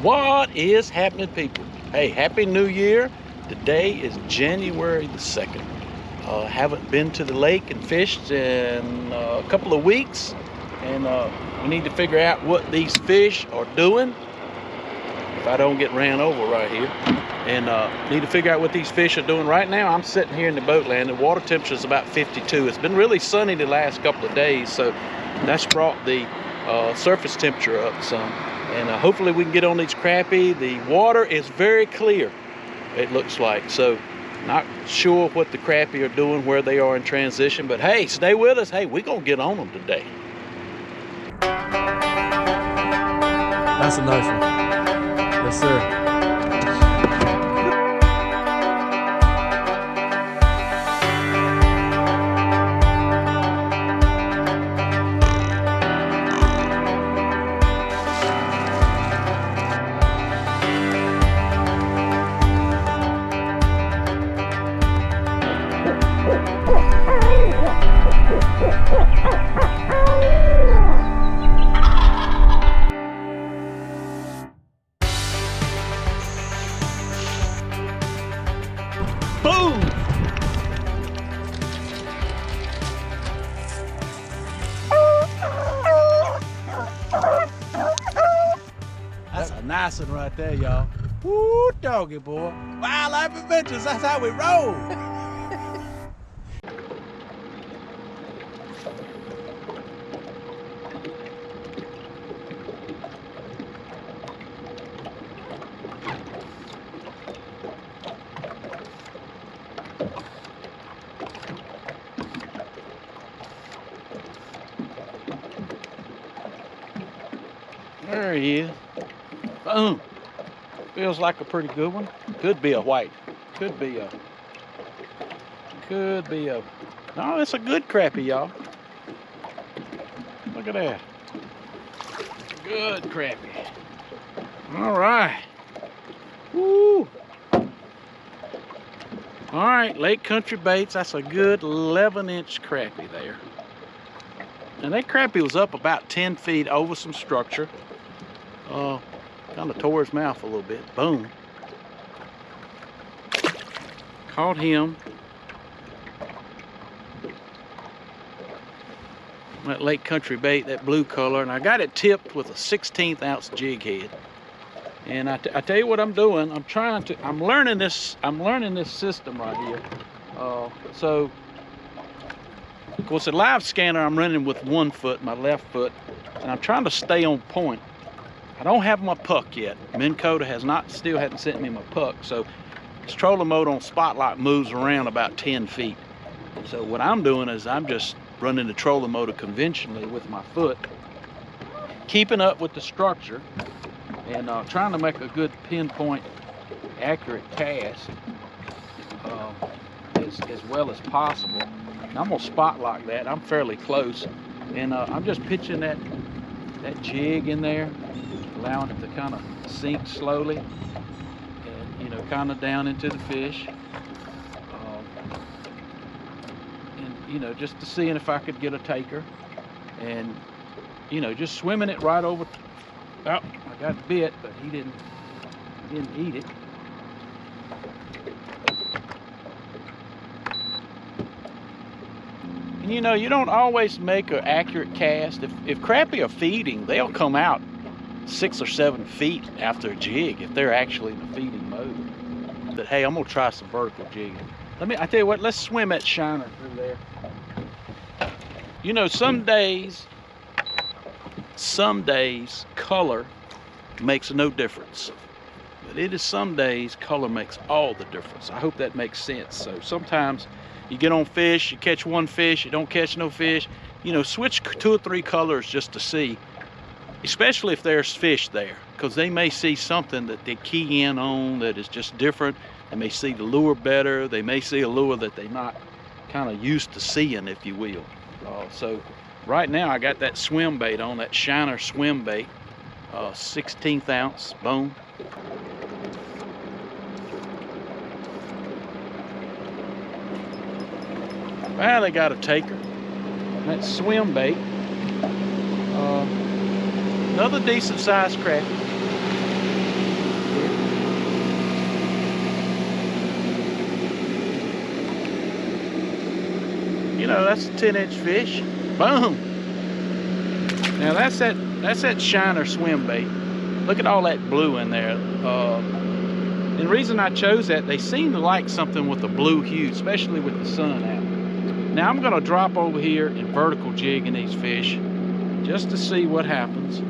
What is happening, people? Hey, Happy New Year. Today is January the 2nd. Haven't been to the lake and fished in a couple of weeks, and we need to figure out what these fish are doing if I don't get ran over right here. And need to figure out what these fish are doing. Right now I'm sitting here in the boat land. The water temperature is about 52. It's been really sunny the last couple of days, so that's brought the surface temperature up some. And hopefully we can get on these crappie. The water is very clear, it looks like. So not sure what the crappie are doing, where they are in transition, but hey, stay with us. Hey, we're gonna get on them today. That's a nice one. Yes, sir. Boom! That's a nice one right there, y'all. Woo, doggy boy. Wildlife Adventures, that's how we roll. There he is. Boom. Feels like a pretty good one. Could be a white. Could be a. No, it's a good crappie, y'all. Look at that. Good crappie. All right. Woo. All right, Lake Country Baits. That's a good 11-inch crappie there. And that crappie was up about 10 feet over some structure. Kind of tore his mouth a little bit. Boom. Caught him. That Lake Country Bait, that blue color, and I got it tipped with a 1/16 ounce jig head. And I tell you what I'm doing. I'm learning this system right here. So of course the live scanner I'm running with one foot, my left foot, and I'm trying to stay on point. I don't have my puck yet. Minn Kota still hasn't sent me my puck, so this trolling mode on Spotlight moves around about 10 feet. So what I'm doing is I'm just running the trolling motor conventionally with my foot, keeping up with the structure, and trying to make a good pinpoint, accurate cast as well as possible. And I'm gonna spotlight that. I'm fairly close, and I'm just pitching that jig in there, allowing it to kind of sink slowly, and kind of down into the fish, and just to seeing if I could get a taker, and just swimming it right over. Oh, I got bit, but he didn't eat it. And you don't always make an accurate cast. If crappie are feeding, they'll come out 6 or 7 feet after a jig if they're actually in the feeding mode. But hey, I'm gonna try some vertical jigging. I tell you what, let's swim that shiner through there. Some days color makes no difference. But it is some days color makes all the difference. I hope that makes sense. So sometimes you get on fish, you catch one fish, you don't catch no fish. Switch 2 or 3 colors just to see, especially if there's fish there, because they may see something that they key in on that is just different. They may see the lure better. They may see a lure that they're not kind of used to seeing, if you will. So right now I got that swim bait on, that shiner swim bait, 1/16 ounce, boom. Well, they got a taker. That swim bait. Another decent sized crappie. that's a 10-inch fish. Boom. Now that's that shiner swim bait. Look at all that blue in there. And the reason I chose that, they seem to like something with a blue hue, especially with the sun out. Now I'm gonna drop over here and vertical jig in these fish just to see what happens.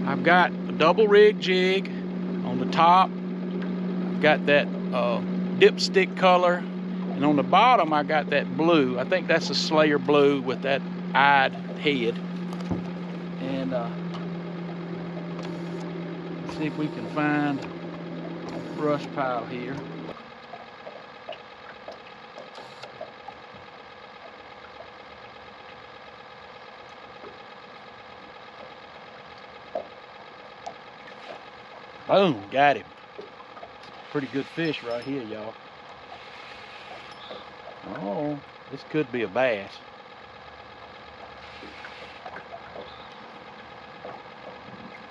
I've got a double rig jig on the top. I've got that dipstick color, and on the bottom I got that blue. I think that's a Slayer blue with that eyed head. And let's see if we can find a brush pile here. Boom, got him. Pretty good fish right here, y'all. Oh, this could be a bass.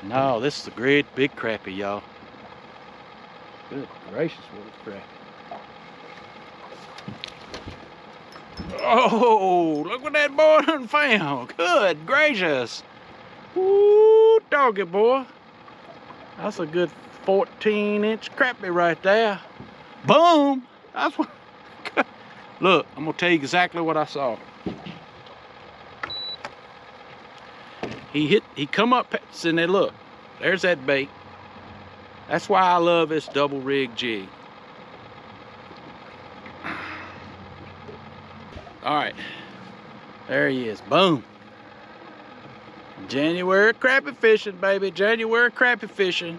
No, this is a great big crappie, y'all. Good gracious, what a crappie. Oh, look what that boy done found. Good gracious. Woo, doggy boy. That's a good 14-inch crappie right there. Boom. That's what. Look, I'm gonna tell you exactly what I saw. He come up, and then look, there's that bait. That's why I love this double rig jig. All right, there he is, boom. January crappie fishing, baby, January crappie fishing.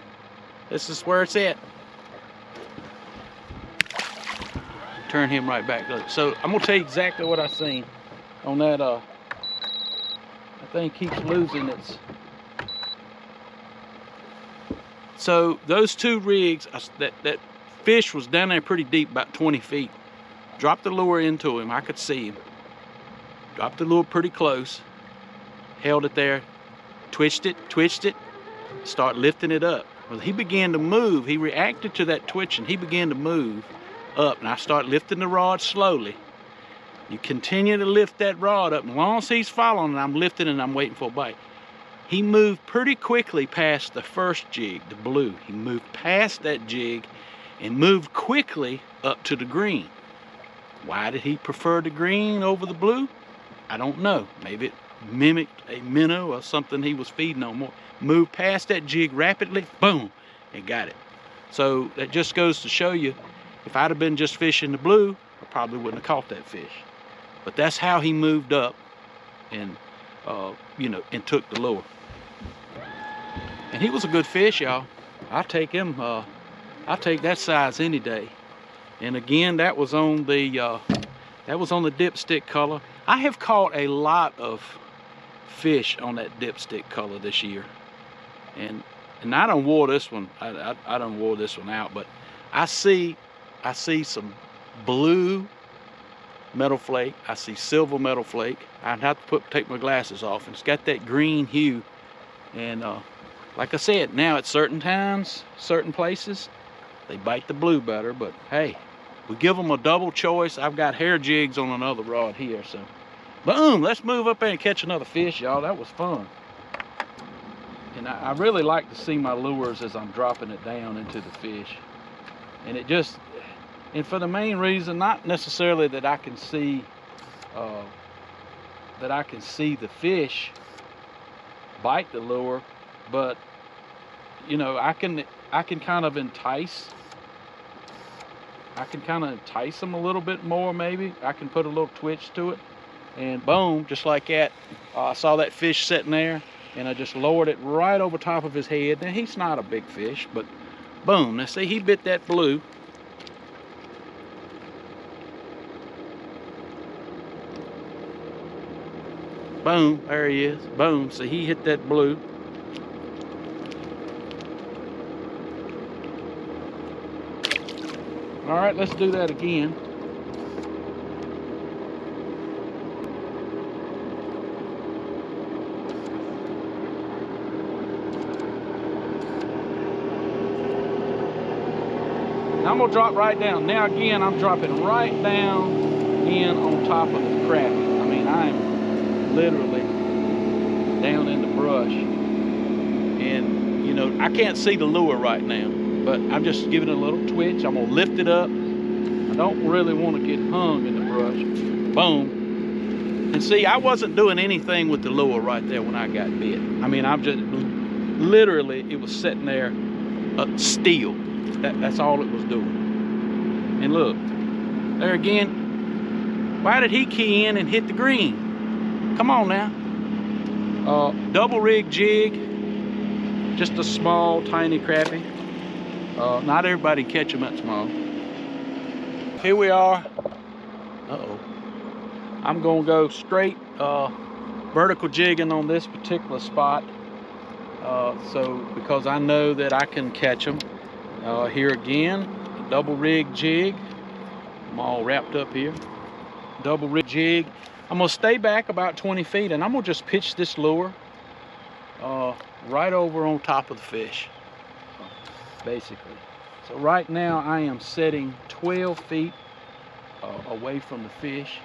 This is where it's at. Turn him right back. Look, so I'm gonna tell you exactly what I seen on that, that thing keeps losing its. So those two rigs, that fish was down there pretty deep, about 20 feet. Dropped the lure into him, I could see him. Dropped the lure pretty close, held it there, twitched it, start lifting it up. Well, he began to move, he reacted to that twitching, he began to move up, and I start lifting the rod slowly. You continue to lift that rod up, and as long as he's following, I'm lifting and I'm waiting for a bite. He moved pretty quickly past the first jig, the blue. He moved past that jig and moved quickly up to the green. Why did he prefer the green over the blue? I don't know. Maybe it mimicked a minnow or something he was feeding on more. Moved past that jig rapidly, boom, and got it. So that just goes to show you, if I'd have been just fishing the blue, I probably wouldn't have caught that fish. But that's how he moved up and, you know, and took the lure. And he was a good fish, y'all. I'll take him, I'll take that size any day. And again, that was on the dipstick color. I have caught a lot of fish on that dipstick color this year. And I done wore this one, I done wore this one out, but I see some blue metal flake. I see silver metal flake. I'd have to take my glasses off, and it's got that green hue. And like I said, now at certain times, certain places, they bite the blue better, but hey, we give them a double choice. I've got hair jigs on another rod here, so boom, let's move up there and catch another fish, y'all. That was fun. And I really like to see my lures as I'm dropping it down into the fish. And it just, and for the main reason, not necessarily that I can see the fish bite the lure, but you know, I can kind of entice. I can kind of entice them a little bit more, maybe. I can put a little twitch to it, and boom, just like that. I saw that fish sitting there, and I just lowered it right over top of his head. Now, he's not a big fish, but boom. Now, see, he bit that blue. Boom, there he is. Boom, see, he hit that blue. All right, let's do that again. Now I'm gonna drop right down. Now again, I'm dropping right down in on top of the crappie. mean, I'm literally down in the brush. And, you know, I can't see the lure right now, but I'm just giving it a little twitch. I'm gonna lift it up. I don't really want to get hung in the brush. Boom. And see, I wasn't doing anything with the lure right there when I got bit. I mean, I'm just literally, it was sitting there still. That's all it was doing. And look, there again, why did he key in and hit the green? Come on now. Double rig jig, just a small, tiny crappie. Not everybody catch them that small. Here we are. Uh-oh. I'm gonna go straight vertical jigging on this particular spot. Because I know that I can catch them. Here again, double rig jig. I'm all wrapped up here. Double rig jig. I'm gonna stay back about 20 feet and I'm gonna just pitch this lure right over on top of the fish, basically. So right now I am setting 12 feet away from the fish.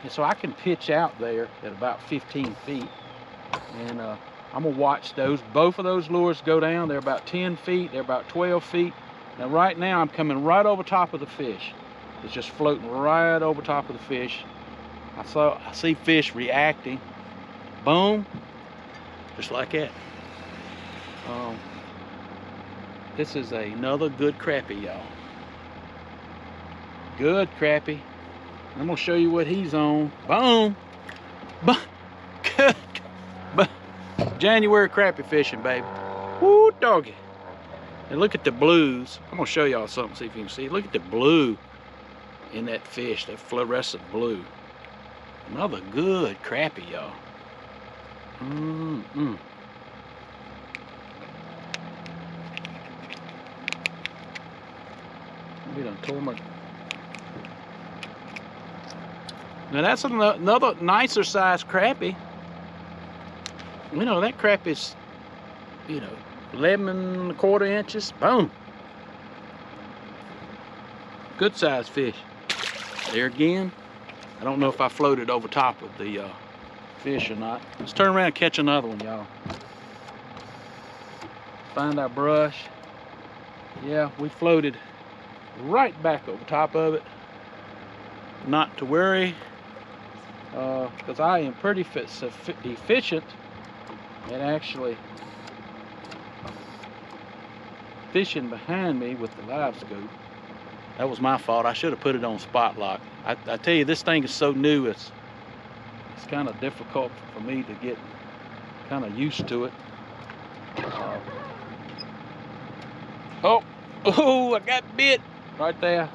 And so I can pitch out there at about 15 feet. And I'm gonna watch those. Both of those lures go down. They're about 10 feet, they're about 12 feet. Now right now I'm coming right over top of the fish. It's just floating right over top of the fish. I see fish reacting. Boom, just like that. This is another good crappie, y'all. Good crappie. I'm gonna show you what he's on. Boom. Good. January crappie fishing, baby. Woo, doggy. And look at the blues. I'm gonna show y'all something, see if you can see. Look at the blue in that fish, that fluorescent blue. Another good crappie, y'all. We done tore my... Now that's another nicer size crappie. You know, that crappie's, you know, 11¼ inches. Boom. Good size fish. There again. I don't know if I floated over top of the fish or not. Let's turn around and catch another one, y'all. Find our brush. Yeah, we floated right back over top of it. Not to worry, because I am pretty efficient at actually fishing behind me with the live scoop. That was my fault. I should have put it on spot lock. I tell you, this thing is so new, it's kind of difficult for me to get kind of used to it. Oh, I got bit right there.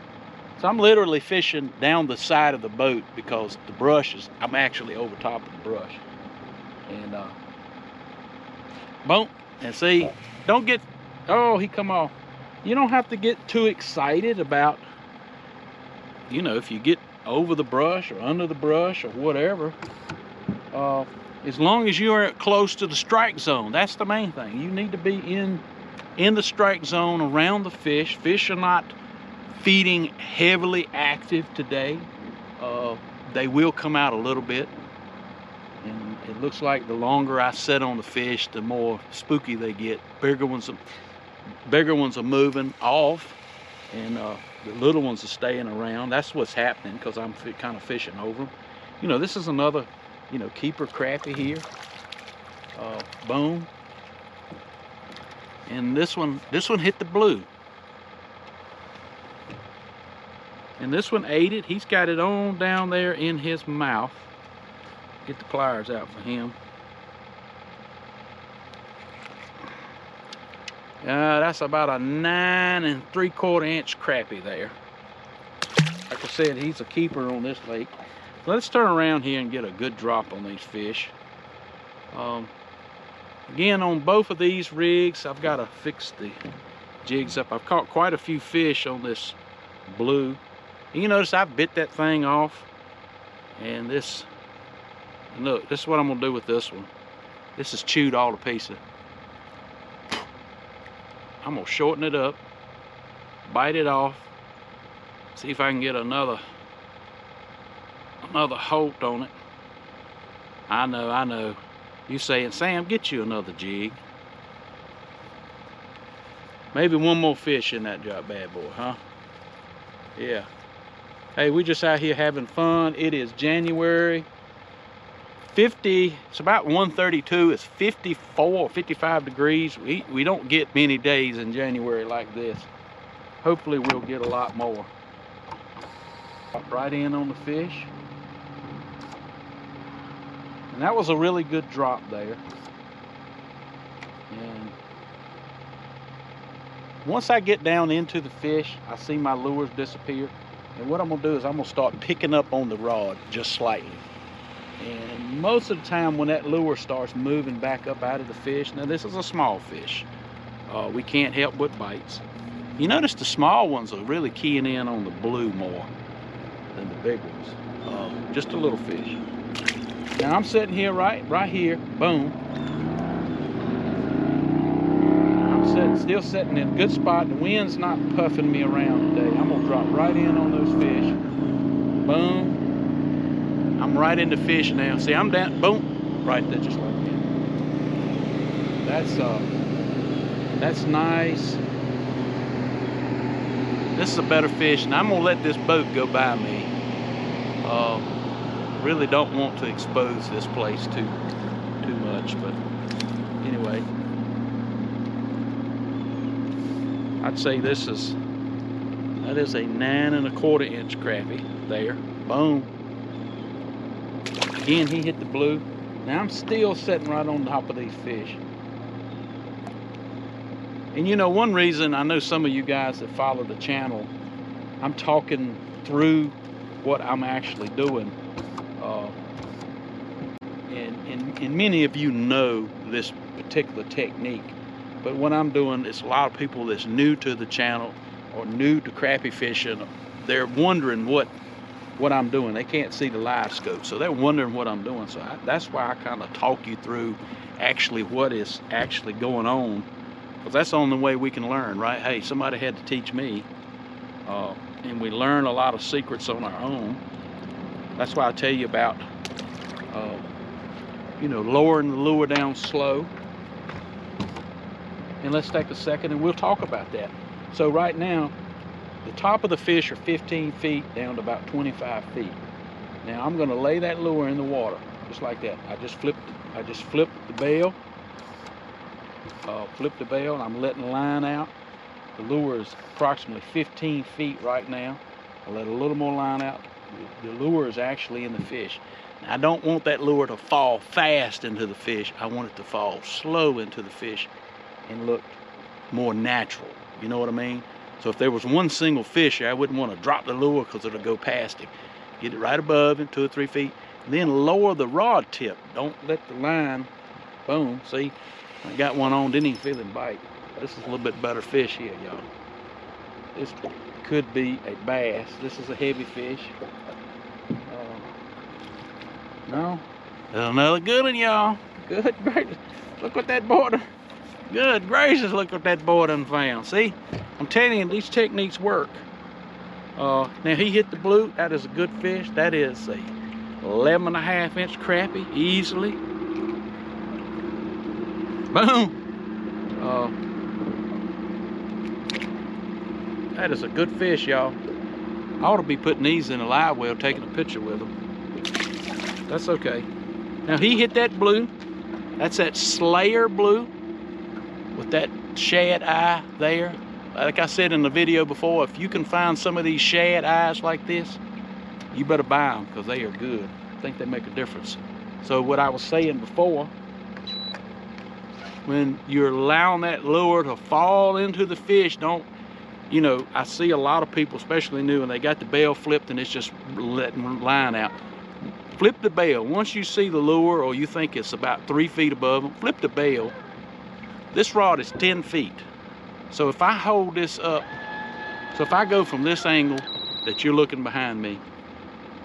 So I'm literally fishing down the side of the boat because the brush is, I'm actually over top of the brush. And boom, and see, don't get, oh, he come off. You don't have to get too excited about, you know, if you get over the brush or under the brush or whatever. As long as you are close to the strike zone, that's the main thing. You need to be in the strike zone around the fish. Fish are not feeding heavily active today. They will come out a little bit. And it looks like the longer I sit on the fish, the more spooky they get. Bigger ones are moving off, and the little ones are staying around. That's what's happening because I'm kind of fishing over them. You know, this is another, you know, keeper crappie here. Boom. And this one hit the blue. And this one ate it. He's got it on down there in his mouth. Get the pliers out for him. That's about a 9¾ inch crappie there. Like I said, he's a keeper on this lake. Let's turn around here and get a good drop on these fish. Again, on both of these rigs, I've got to fix the jigs up. I've caught quite a few fish on this blue. And you notice I bit that thing off. And this, look, this is what I'm going to do with this one. This is chewed all to pieces. I'm going to shorten it up, bite it off, see if I can get another holt on it. I know. You saying, Sam, get you another jig. Maybe one more fish in that bad boy, huh? Yeah. Hey, we just out here having fun. It is January 50, it's about 132. It's 54, 55 degrees. We don't get many days in January like this. Hopefully we'll get a lot more. Drop right in on the fish. And that was a really good drop there. And once I get down into the fish, I see my lures disappear. And what I'm gonna do is I'm gonna start picking up on the rod just slightly. And most of the time when that lure starts moving back up out of the fish, now this is a small fish. We can't help but bites. You notice the small ones are really keying in on the blue more than the big ones. Just a little fish. Now I'm sitting here right here, boom. I'm still sitting in a good spot. The wind's not puffing me around today. I'm gonna drop right in on those fish. Boom. I'm right in the fish now. See, I'm down, boom, right there, just like that. That's nice. This is a better fish, and I'm gonna let this boat go by me. Really don't want to expose this place too much, but anyway, I'd say that is a 9 1/4 inch crappie there. Boom. Again, he hit the blue. Now I'm still sitting right on top of these fish. And you know, one reason, I know some of you guys that follow the channel, I'm talking through what I'm actually doing. And many of you know this particular technique. But what I'm doing is a lot of people that's new to the channel or new to crappie fishing, they're wondering what I'm doing. They can't see the live scope, so they're wondering what I'm doing. So that's why I kind of talk you through actually what is actually going on, because that's the only way we can learn, right? Hey, somebody had to teach me, and we learn a lot of secrets on our own. That's why I tell you about, you know, lowering the lure down slow. And let's take a second and we'll talk about that. So right now, the top of the fish are 15 feet down to about 25 feet. Now I'm gonna lay that lure in the water, just like that. I just flipped the bail. Flip the bail, and I'm letting the line out. The lure is approximately 15 feet right now. I let a little more line out. The lure is actually in the fish. Now, I don't want that lure to fall fast into the fish. I want it to fall slow into the fish and look more natural. You know what I mean? So if there was one single fish here, I wouldn't want to drop the lure because it'll go past him. Get it right above him, 2 or 3 feet. Then lower the rod tip. Don't let the line, boom, see? I got one on, didn't even feel him bite. This is a little bit better fish here, y'all. This could be a bass. This is a heavy fish. No, there's another good one, y'all. Good gracious. Look what that boy done. Good gracious, look what that boy done found. See, I'm telling you, these techniques work. Now he hit the blue. That is a good fish. That is a 11 1/2 inch crappie, easily. Boom. That is a good fish, y'all. I ought to be putting these in a live well, taking a picture with them. That's okay. Now he hit that blue. That's that Slayer blue with that shad eye there. Like I said in the video before, if you can find some of these shad eyes like this, you better buy them because they are good. I think they make a difference. So what I was saying before, when you're allowing that lure to fall into the fish, don't, you know, I see a lot of people, especially new, and they got the bail flipped and it's just letting line out. Flip the bail. Once you see the lure or you think it's about 3 feet above them, flip the bail. This rod is 10 feet. So if I hold this up, so if I go from this angle that you're looking behind me,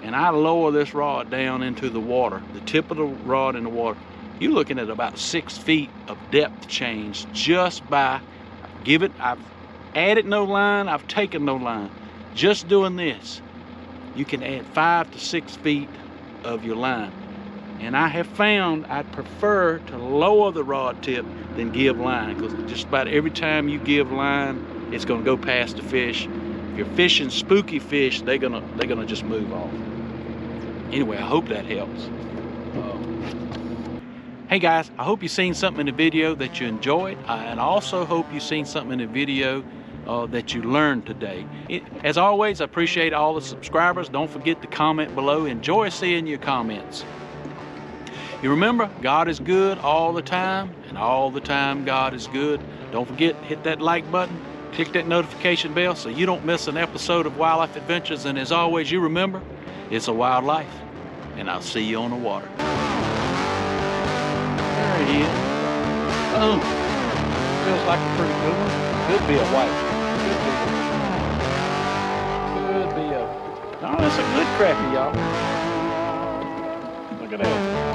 and I lower this rod down into the water, the tip of the rod in the water, you're looking at about 6 feet of depth change just by I've added no line, I've taken no line. Just doing this, you can add 5 to 6 feet of your line. And I have found I'd prefer to lower the rod tip than give line, because just about every time you give line, it's gonna go past the fish. If you're fishing spooky fish, they're gonna just move off. Anyway, I hope that helps. Hey guys, I hope you've seen something in the video that you enjoyed, and I also hope you've seen something in the video that you learned today. As always, I appreciate all the subscribers. Don't forget to comment below. Enjoy seeing your comments. You remember, God is good all the time, and all the time God is good. Don't forget, hit that like button, click that notification bell so you don't miss an episode of Wildlife Adventures. And as always, you remember, it's a wild life, and I'll see you on the water. There he is. Oh, feels like a pretty good one. Could be a white. Could be a. Oh, that's a good crappie, y'all. Look at that.